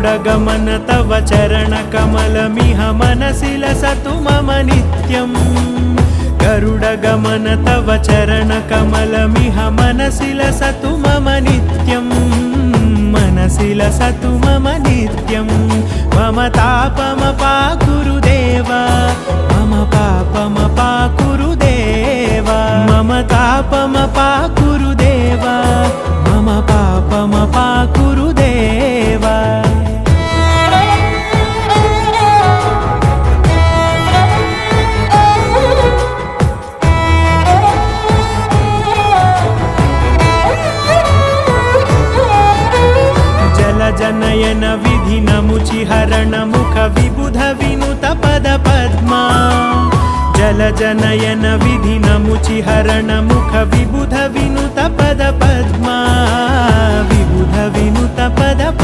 गरुडगमन तव चरणकमलमिह मनसि लसतु मम नित्यम् गरुडगमन तव चरणकमलमिह मनसि लसतु मम नित्यम् मनसि लसतु मम नित्यं मम तापमपाकुरु देवा मम पापमपाकुरु देवा मम तापमपाकुरु देवा मम पापमपाकुरु देवा जनयन विधि नमुचिहरण मुख विबुध विनुत पद पद्मा जल जनयन विधि नमुचिहरण मुख विबुध विनुत पद पद्मा विबुध विनुत पद पद्मा।